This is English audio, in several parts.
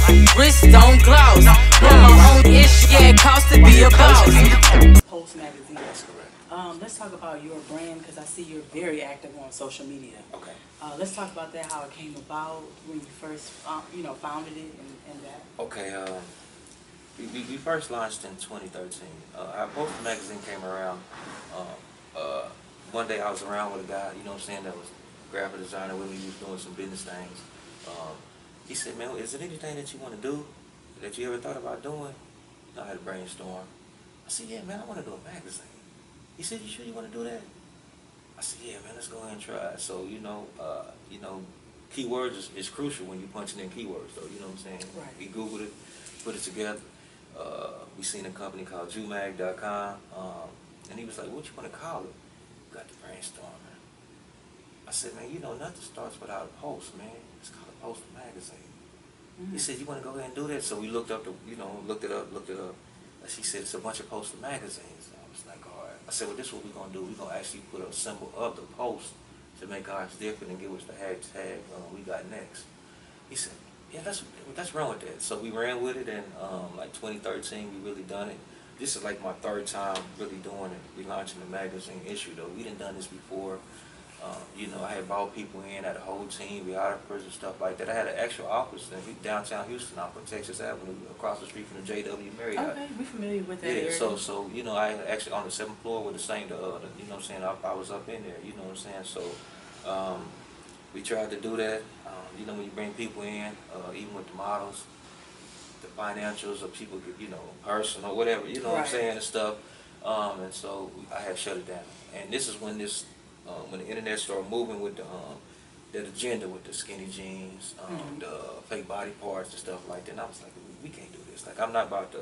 Wrist on gloss. Want my own ish, yeah, it costs to be a boss. Post magazine. That's correct. Let's talk about your brand because I see you're very active on social media. Okay. Let's talk about that, how it came about when you first, founded it and that. Okay. We first launched in 2013. Our Post magazine came around. One day I was around with a guy, you know what I'm saying, that was a graphic designer with me. He was doing some business things. He said, man, is there anything that you want to do that you ever thought about doing? I had a brainstorm. I said, yeah, man, I want to do a magazine. He said, you sure you want to do that? I said, yeah, man, let's go ahead and try it. So, keywords is crucial when you're punching in keywords, though, you know what I'm saying? Right. We Googled it, put it together. We seen a company called Jumag.com, and he was like, what you want to call it? Got the brainstorm, man. I said, man, nothing starts without a post, man. It's called a Post magazine. He said, you want to go ahead and do that? So we looked up, looked it up. And she said, it's a bunch of Post magazines. I was like, all right. I said, well, this is what we're going to do. We're going to actually put a symbol of the Post to make ours different and give us the hashtag we got next. He said, yeah, let's run with that. So we ran with it, and like 2013, we really done it. This is like my third time really doing it, relaunching the magazine issue, though. We done this before. I had brought people in, had a whole team, videographers and stuff like that. I had an actual office in downtown Houston, off of Texas Avenue, across the street from the JW Marriott. Okay, we're familiar with that area. So I actually on the 7th floor with the same, you know what I'm saying, I was up in there, you know what I'm saying. So we tried to do that. When you bring people in, even with the models, the financials of people, personal, whatever, you know what I'm saying, and stuff. And so I had shut it down. And this is when when the internet started moving with that agenda with the skinny jeans, the fake body parts and stuff like that. And I was like, we can't do this. Like, I'm not about to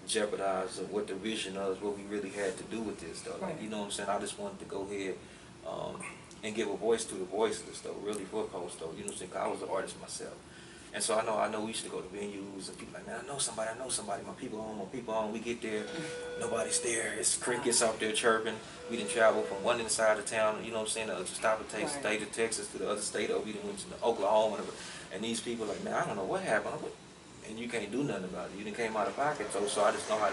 jeopardize what the vision of what we really had to do with this, though. Like, you know what I'm saying? I just wanted to go ahead and give a voice to the voiceless, though, really for Post, though. You know what I'm saying? 'Cause I was an artist myself. And so I know we used to go to venues and people like, man, I know somebody, my people home, we get there, nobody's there, it's crickets out there chirping. We didn't travel from one side of town, you know what I'm saying, to stop and take state of Texas to the other state, or we didn't went to Oklahoma, and these people like, man, I don't know what happened, and you can't do nothing about it. You didn't came out of pocket, so I just know how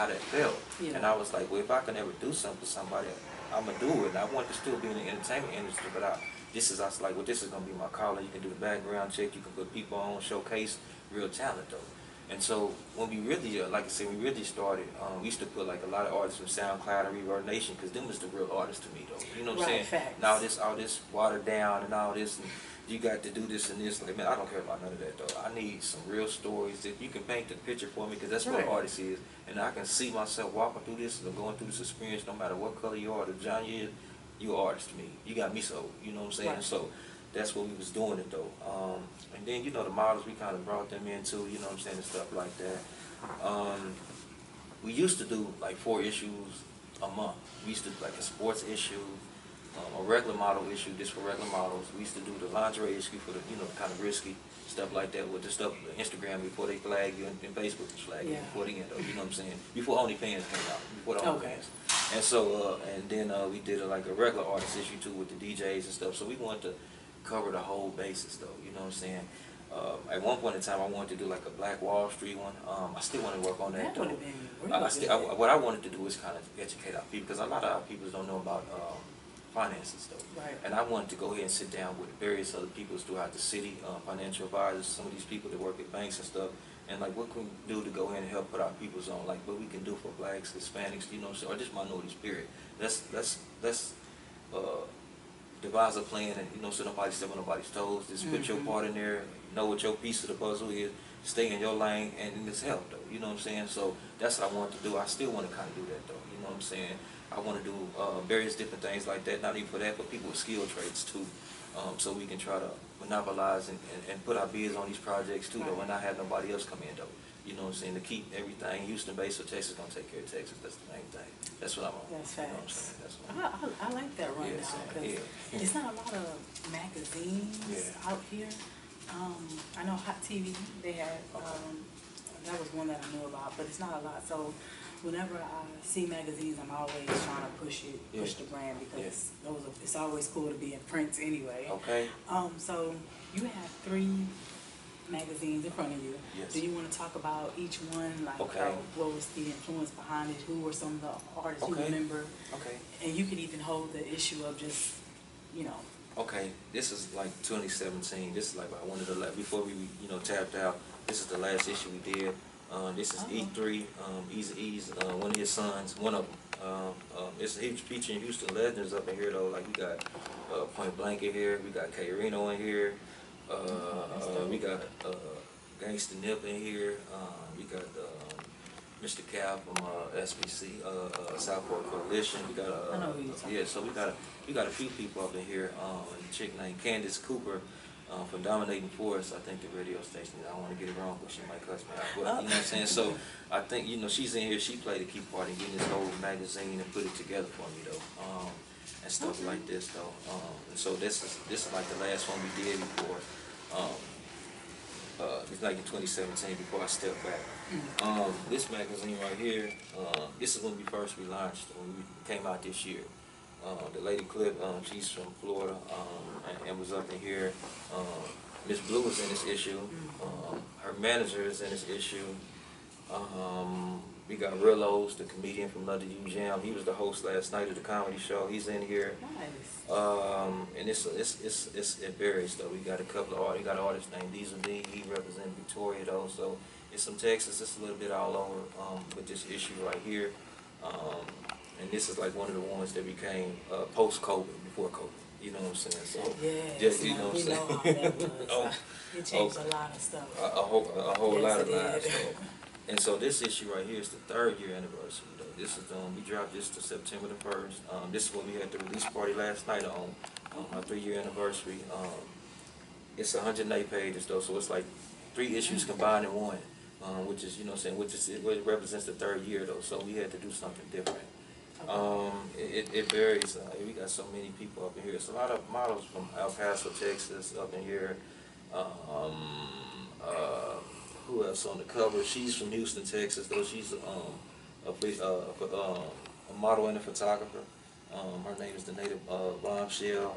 that felt. Yeah. And I was like, well, if I can ever do something for somebody, I'm gonna do it. And I want to still be in the entertainment industry, but I was like, well, this is gonna be my calling. You can do the background check, you can put people on, showcase real talent, though. And so when we really, like I said, we really started, we used to put like a lot of artists from SoundCloud and Reverb Nation, because them was the real artists to me, though. You know what I'm saying? Facts. Now all this watered down and all this, and you got to do this and this. Like, man, I don't care about none of that, though. I need some real stories that you can paint the picture for me, because that's what an artist is. And I can see myself walking through this and going through this experience, no matter what color you are, the genre you is, you're an artist to me. You got me sold, you know what I'm saying? Right. So that's what we was doing it, though. And then, the models, we kind of brought them in too, you know what I'm saying, and stuff like that. We used to do like 4 issues a month. We used to do like a sports issue, a regular model issue just for regular models. We used to do the lingerie issue for the, kind of risky stuff like that, with the stuff, Instagram, before they flag you, and Facebook was flag you before the end, though, you know what I'm saying? Before OnlyFans came out, before the OnlyFans. And so, and then we did like a regular artist issue too with the DJs and stuff. So we wanted to cover the whole basis, though, you know what I'm saying? At one point in time, I wanted to do like a Black Wall Street one. I still want to work on that, though. What I wanted to do is kind of educate our people, because a lot of our people don't know about finances, though. Right. And I wanted to go ahead and sit down with various other people throughout the city, financial advisors, some of these people that work at banks and stuff, and like, what can we do to go in and help put our peoples on, like what we can do for blacks, Hispanics, you know what I'm saying, or just minorities, period. Let's devise a plan, and so nobody step on nobody's toes. Just put your part in there, know what your piece of the puzzle is, stay in your lane, and it's help, though. You know what I'm saying? So that's what I want to do. I still want to kind of do that, though. You know what I'm saying? I want to do various different things like that, not even for that, but people with skill trades too, so we can try to monopolize and put our bids on these projects too, though, and not have nobody else come in, though. You know what I'm saying? To keep everything Houston-based, so Texas gonna take care of Texas. That's the main thing. That's what I'm on. That's facts. You know what I'm saying? That's what I like that rundown, because it's not a lot of magazines out here. I know Hot TV, they had, that was one that I knew about, but it's not a lot. So whenever I see magazines, I'm always trying to push the brand, because it's always cool to be in print anyway. Okay. So you have 3 magazines in front of you. Yes. Do you want to talk about each one? Like, Okay. what was the influence behind it? Who were some of the artists you Okay. remember? Okay. And you could even hold the issue of just, you know. Okay, this is like 2017. This is like one of the before we tapped out. This is the last issue we did. This is E3, Eazy-E's, one of his sons, one of them. It's featuring Houston legends up in here though. Like we got Point Blank in here, we got K Reno in here, we got Gangsta Nip in here, we got Mr. Cap from SBC, Southport Coalition. We got I know who you're talking yeah, so we got a few people up in here. A chick named Candace Cooper. From Dominating Force, I think the radio station, I don't want to get it wrong, but she might cuss me out. But, you know what I'm saying? So I think, she's in here, she played a key part in getting this whole magazine and put it together for me, though, and stuff like this, though. And so this is like the last one we did before, it's like in 2017, before I stepped back. This magazine right here, this is when we first relaunched, when we came out this year. The lady Clip, she's from Florida, and was up in here. Miss Blue was in this issue. Her manager is in this issue. We got Rillos, the comedian from London U Jam. He was the host last night of the comedy show. He's in here. Nice. And it varies though. We got a couple of artists. We got an artist named Diesel D. He represents Victoria though. So it's some Texas. It's a little bit all over with this issue right here. And this is like one of the ones that became post-COVID, before COVID. You know what I'm saying? So yeah, just, you know what I'm saying? Know how that was. It changed a lot of stuff. A whole Yes, lot of it lives. did. So. And so this issue right here is the 3rd year anniversary. Though. This is we dropped this to September the 1st. This is when we had the release party last night on our 3-year anniversary. It's 108 pages though, so it's like 3 issues combined in one, which is it represents the 3rd year though. So we had to do something different. It varies. We got so many people up in here. It's a lot of models from El Paso, Texas, up in here. Who else on the cover? She's from Houston, Texas, though. She's a model and a photographer. Her name is the native Bombshell.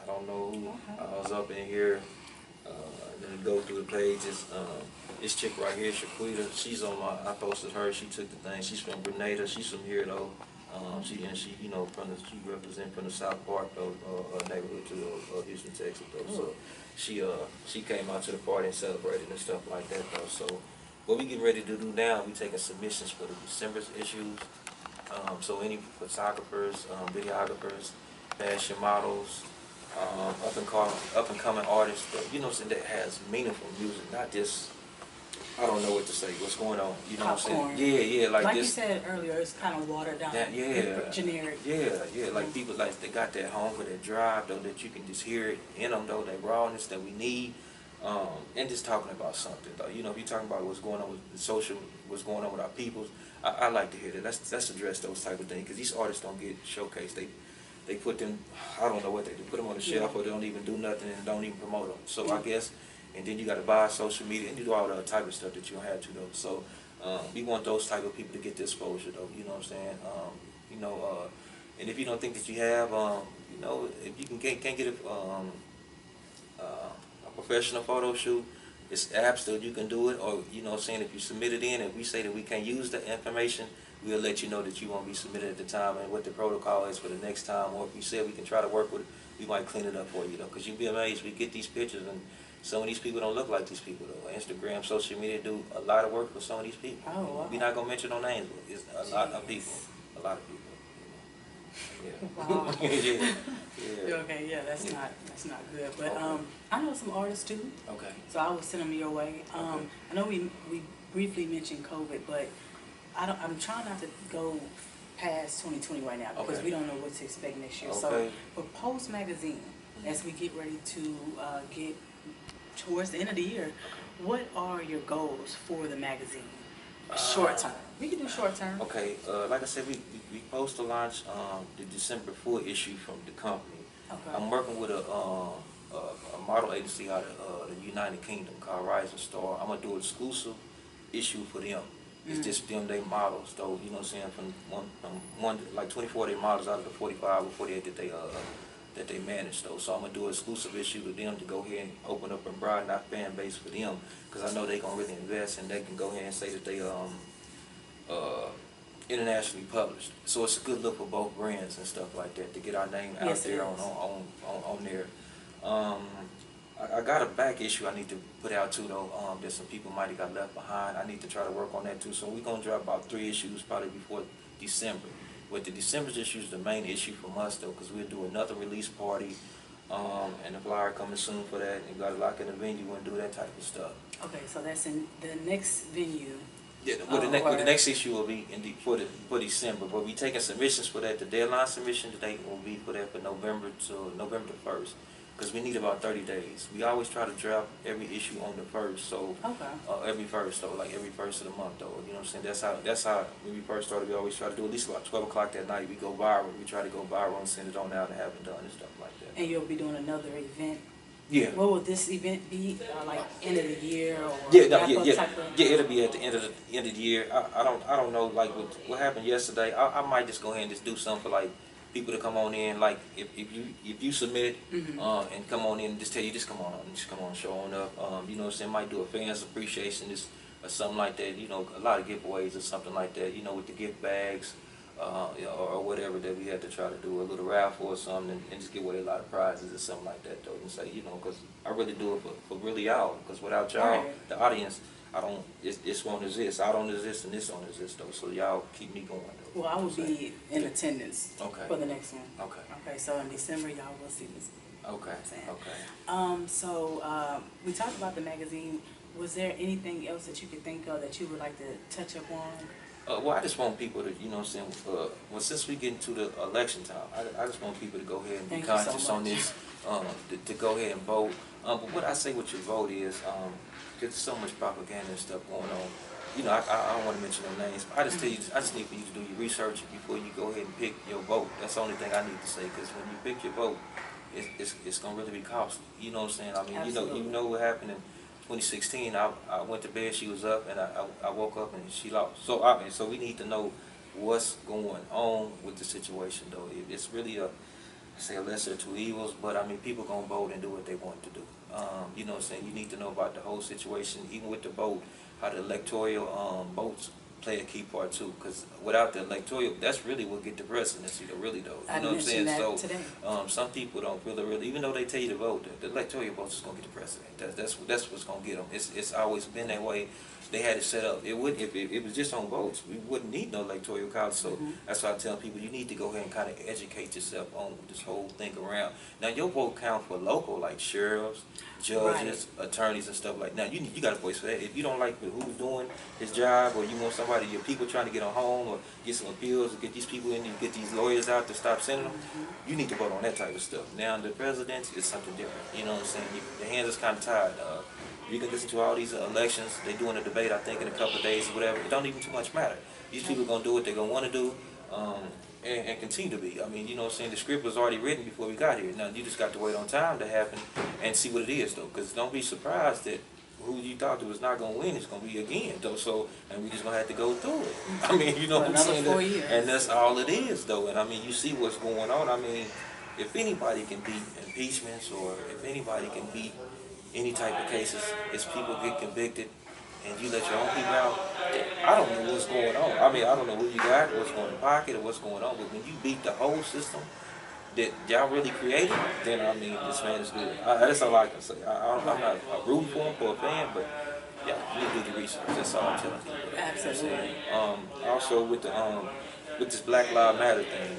I don't know who. I was up in here. Then go through the pages. This chick right here, Shaquita, she's on I posted her. She took the thing. She's from Grenada. She's from here though. She represents from the South Park though, neighborhood to Houston, Texas though. So she came out to the party and celebrated and stuff like that though. So what we getting ready to do now, we taking submissions for the December's issues. So any photographers, videographers, fashion models, up and coming artists that, that has meaningful music, not just I don't know what to say. What's going on? You know Popcorn. what I'm saying? Yeah, like this. You said earlier, it's kind of watered down. Generic. Yeah. Like people they got that hunger, that drive though, that you can just hear it in them though, that rawness that we need, and just talking about something though. If you're talking about what's going on with the social, what's going on with our peoples, I like to hear that. Let's address those type of things because these artists don't get showcased. They put them, I don't know what they do, put them on the shelf or they don't even do nothing and don't even promote them. So I guess. And then you got to buy social media and you do all the type of stuff that you don't have to though. So we want those type of people to get the exposure though. You know what I'm saying? And if you don't think that you have, if you can't get a professional photo shoot, it's apps that you can do it. Or if you submit it in, if we say that we can't use the information, we'll let you know that you won't be submitted at the time and what the protocol is for the next time. Or if you said we can try to work with it, we might clean it up for you though. Because you'd be amazed, we get these pictures and some of these people don't look like these people though. Instagram, social media do a lot of work for some of these people. Oh, wow. We're not gonna mention no names, but it's a lot of people. A lot of people. Yeah. Wow. Yeah. Okay, yeah, that's not good. But I know some artists too. Okay. So I will send them your way. Okay. I know we briefly mentioned COVID, but I'm trying not to go past 2020 right now because we don't know what to expect next year. Okay. So for Post Magazine, as we get ready to get towards the end of the year, what are your goals for the magazine? Short term. We can do short term. Okay. Like I said, we supposed to launch the December 4 issue from the company. Okay. I'm working with a model agency out of the United Kingdom called Rising Star. I'm gonna do an exclusive issue for them. It's just them, they models though. You know what I'm saying? From one like 24 they models out of the 45 or 48 that they that they manage though. So I'm gonna do an exclusive issue with them to go ahead and open up and broaden our fan base for them, because I know they gonna really invest and they can go ahead and say that they internationally published. So it's a good look for both brands and stuff like that to get our name out Yes, it there is. on there. I got a back issue I need to put out too though. That some people might have got left behind. I need to try to work on that too. So we're gonna drop about 3 issues probably before December. With the December's issue is the main issue from us though, because we'll do another release party, and the flyer coming soon for that. And got to lock in the venue and do that type of stuff. Okay, so that's in the next venue. Yeah, well, the next issue will be for December, but we taking submissions for that. The deadline submission date will be for that for November to November the 1st, because we need about 30 days. We always try to drop every issue on the 1st, so Okay. every first though, like every first of the month though. You know what I'm saying? That's how when we first started. We always try to do at least about 12 o'clock that night. We go viral. We try to go viral and send it on out and have it done and stuff like that. And you'll be doing another event. Yeah. What will this event be? Like end of the year or Yeah, type of? yeah. It'll be at the end of the year. I don't know like what happened yesterday. I might just go ahead and just do something for like people to come on in. Like if you submit and come on in, just tell you just come on, show on up. You know what I'm saying? Might do a fans appreciation or something like that. You know, a lot of giveaways or something like that. You know, with the gift bags. Or whatever that we had to try to do, a little raffle or something, and just give away a lot of prizes or something like that though, and say, you know, because I really do it for really y'all, because without y'all, the audience, this won't exist. I don't exist and this don't exist though, so y'all keep me going though. Well, I will be in attendance for the next one. Okay. Okay, so in December y'all will see this. Okay. We talked about the magazine. Was there anything else that you could think of that you would like to touch up on? Well, I just want people to, you know what I'm saying, well, since we get into the election time, I just want people to go ahead and be conscious on this, to go ahead and vote. But what I say with your vote is, there's so much propaganda and stuff going on. You know, I don't want to mention no names, but I just tell you, I just need for you to do your research before you go ahead and pick your vote. That's the only thing I need to say, because when you pick your vote, it's going to really be costly. You know what I'm saying? I mean, you know what happened in 2016, I went to bed, she was up, and I woke up and she lost. So we need to know what's going on with the situation though. It's really a lesser of two evils, but I mean people gonna vote and do what they want to do. You know what I'm saying? You need to know about the whole situation, even with the vote, how the electoral votes play a key part too, because without the electoral, that's really what get the presidency though, really though. You know what I'm saying? So some people don't really, even though they tell you to vote, the electoral votes is gonna get the president. That's what's gonna get them. It's always been that way. They had it set up. It would if it was just on votes, we wouldn't need no electoral college. So that's why I tell people you need to go ahead and kind of educate yourself on this whole thing around. Now your vote count for local, like sheriffs, judges, attorneys, and stuff like that. Now you got a voice for that. If you don't like who's doing his job, or you want somebody, your people trying to get on home, or get some appeals, or get these people in, and get these lawyers out to stop sending them, you need to vote on that type of stuff. Now the president is something different. You know what I'm saying? The hands is kind of tied. You can listen to all these elections. They doing a debate, I think, in a couple of days or whatever. It don't even too much matter. These people are gonna do what they're gonna want to do, and continue to be. I mean, you know what I'm saying? The script was already written before we got here. Now you just got to wait on time to happen and see what it is though. Because don't be surprised that who you thought was not gonna win is gonna be again though. So, and we just gonna have to go through it. I mean, you know what I'm saying? 4 years. And that's all it is though. And I mean, you see what's going on. I mean, if anybody can beat impeachments, or if anybody can beat any type of cases, is people get convicted and you let your own people out. I don't know what's going on. I mean, I don't know what you got, what's going in the pocket, or what's going on, but when you beat the whole system that y'all really created, then I mean, this man is good. That's all I can say. I'm not rooting for him, for a fan, but yeah, you need to do the research. That's all I'm telling people. Absolutely. Also with this Black Lives Matter thing,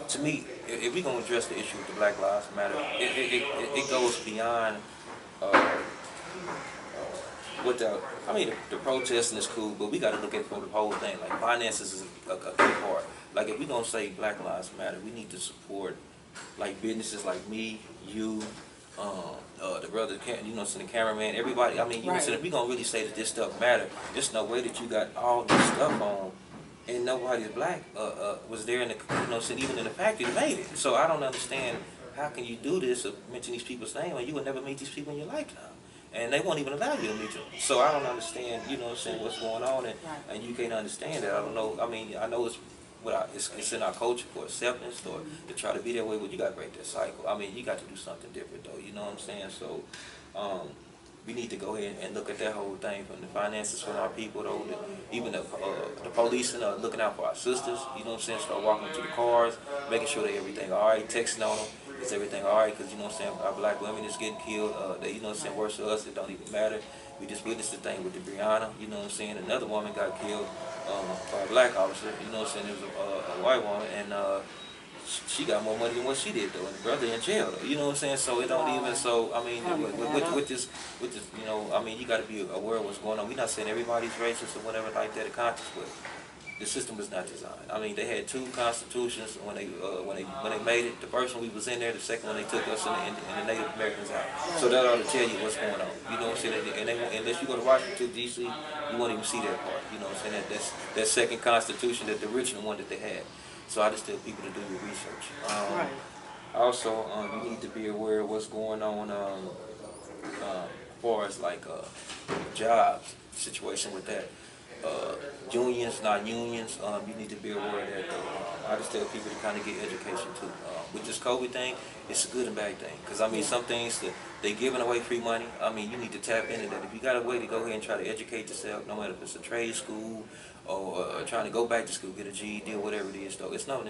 to me, if we're going to address the issue with the Black Lives Matter, it goes beyond I mean, the protesting is cool, but we got to look at it from the whole thing. Like, finances is a key part. Like, if we're going to say Black Lives Matter, we need to support, like, businesses like me, you, the brother, you know, the cameraman, everybody. I mean, you know, if we're going to really say that this stuff matter, there's no way that you got all this stuff on and nobody's black was there in the, you know, even in the factory made it. So I don't understand how can you do this or mention these people's name and you would never meet these people in your lifetime. And they won't even allow you to meet them. So I don't understand, you know what I'm saying, what's going on, and you can't understand that. I don't know, I mean, I know it's it's in our culture for acceptance or to try to be that way. Well, you got to break that cycle. I mean, you got to do something different though. You know what I'm saying? So. We need to go ahead and look at that whole thing from the finances for our people, though. Even the police and looking out for our sisters. You know what I'm saying? Start walking to the cars, making sure that everything all right, texting on them. Is everything all right? Because you know what I'm saying, our black women is getting killed. They, you know what I'm saying, worse to us. It don't even matter. We just witnessed the thing with the Brianna. You know what I'm saying? Another woman got killed by a black officer. You know what I'm saying? It was a white woman, and she got more money than what she did though, and the brother in jail though. You know what I'm saying? So it don't even. So I mean, with this, you know, I mean, you got to be aware of what's going on. We're not saying everybody's racist or whatever like that, conscious, but the system was not designed. I mean, they had two constitutions when they made it. The first one we was in there. The second one they took us and the Native Americans out. So that ought to tell you what's going on. You know what I'm saying? And unless you go to Washington D.C., you won't even see that part. You know what I'm saying? That's that second constitution, that the original one that they had. So I just tell people to do your research. Right. Also, you need to be aware of what's going on as far as like jobs situation with that. Unions, not unions, you need to be aware of that. I just tell people to kind of get education too. With this COVID thing, it's a good and bad thing. Because I mean, some things that they giving away free money. I mean, you need to tap into that. If you got a way to go ahead and try to educate yourself, no matter if it's a trade school or trying to go back to school, get a GED or whatever it is, though, it's not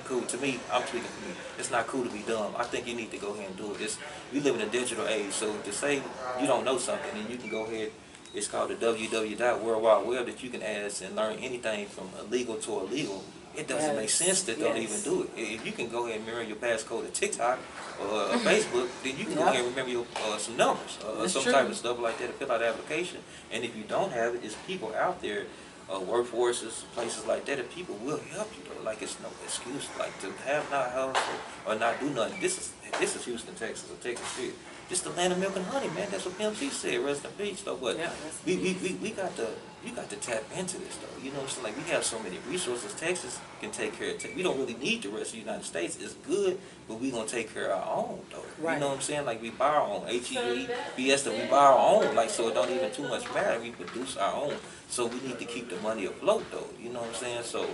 cool. To me, I'm speaking for me. It's not cool to be dumb. I think you need to go ahead and do it. We live in a digital age, so to say you don't know something, and you can go ahead. It's called the www.worldwideweb that you can ask and learn anything from illegal to illegal. It doesn't make sense that don't even do it. If you can go ahead and mirror your passcode to TikTok or Facebook, then you can go ahead and remember your, some numbers or some type of stuff like that to fill out the application. And if you don't have it, it's people out there, workforces, places like that, and people will help you though. Like it's no excuse, like to have not help or not do nothing. This is Houston, Texas, or Texas City. Just the land of milk and honey, man. That's what Pimp C said. Rest in peace, though. But we got to tap into this, though. You know what I'm saying? Like, we have so many resources. Texas can take care of. We don't really need the rest of the United States. It's good, but we gonna take care of our own, though. Right. You know what I'm saying? Like, we buy our own HEB, BS, that we buy our own. Like, so it don't even too much matter. We produce our own. So we need to keep the money afloat, though. You know what I'm saying? So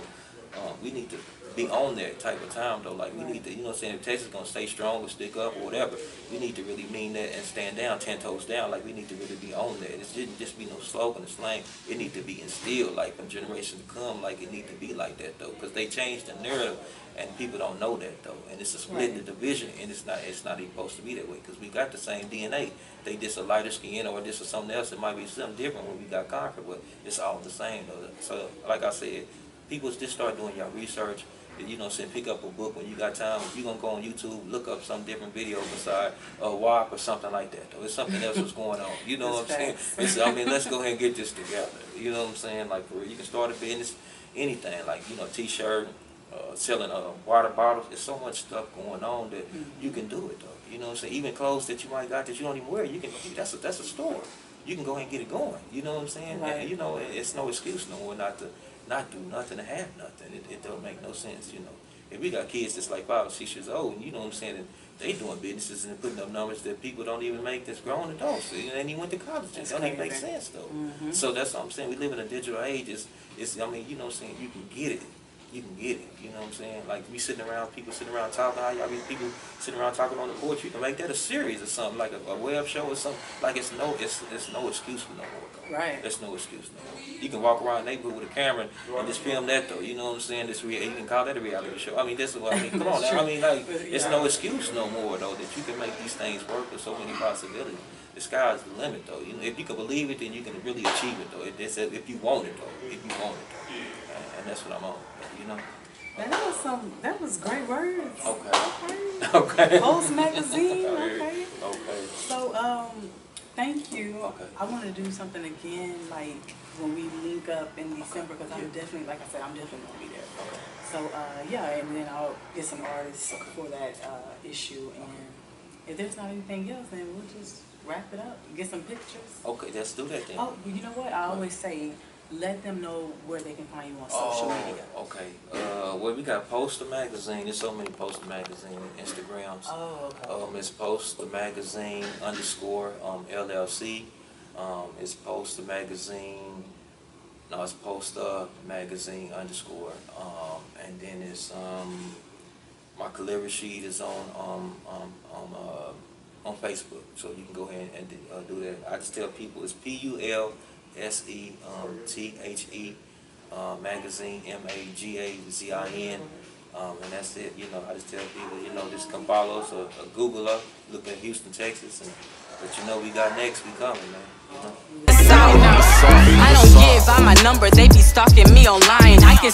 we need to be on that type of time though. Like we need to, you know what I'm saying, if Texas is gonna stay strong or stick up or whatever, we need to really mean that and stand down, 10 toes down. Like we need to really be on that. It shouldn't just be no slogan and slang. It need to be instilled like from generation to come, like it need to be like that though. Because they changed the narrative and people don't know that though. And it's a split in the division and it's not even supposed to be that way because we got the same DNA. They just a lighter skin or this or something else. It might be something different when we got conquered, but it's all the same though. So like I said, people just start doing your research. You know what I'm saying, pick up a book when you got time. If you're going to go on YouTube, look up some different video beside WAP or something like that. Though. It's something else that's going on. You know what I'm saying? I mean, let's go ahead and get this together. You know what I'm saying? Like, for real, you can start a business, anything. Like, you know, T-shirt, selling water bottles. There's so much stuff going on that you can do it, though. You know what I'm saying? Even clothes that you might got that you don't even wear, you can. That's a store. You can go ahead and get it going. You know what I'm saying? Right. And, you know, it's no excuse no more not to not do nothing and have nothing. It don't make no sense, you know. If we got kids that's like 5 or 6 years old, and you know what I'm saying, and they doing businesses and putting up numbers that people don't even make that's grown adults. And he went to college. It don't even make sense, though. So that's what I'm saying. We live in a digital age. I mean, you know what I'm saying, you can get it. You can get it, you know what I'm saying? Like, we sitting around, people sitting around talking, people sitting around talking on the porch, you can make that a series or something, like a web show or something. Like, it's no excuse for no more, though. Right. There's no excuse no more. You can walk around the neighborhood with a camera and just film that, though, you know what I'm saying? You can call that a reality show. I mean, this is what I mean, come on now. I mean, like, it's no excuse no more, though, that you can make these things work with so many possibilities. The sky's the limit, though. You know, if you can believe it, then you can really achieve it, though. If you want it, though. If you want it, though. And that's what I'm on. You know? That was great words. Okay. Okay. Post magazine. Okay. Okay. So thank you. Okay. I want to do something again, like when we link up in December, because I'm definitely, like I said, I'm definitely gonna be there. Okay. So yeah, and then I'll get some artists for that issue, and if there's not anything else, then we'll just wrap it up. Get some pictures. Okay, let's do that then. Oh, you know what? I always say, let them know where they can find you on social media. Okay. Well, we got Poster Magazine. There's so many Poster Magazine Instagrams. Oh, okay. It's Poster Magazine _ LLC. It's Poster Magazine No, it's Poster Magazine _ and then it's my calligraphy sheet is on Facebook, so you can go ahead and do that. I just tell people it's PULSETHE magazine MAGAZIN, and that's it. You know, I just tell people, you know, just come follow us or Google us, look at Houston, Texas, and but you know we got next, we coming, man. You know. I don't give out my number, they be stalking me online. I can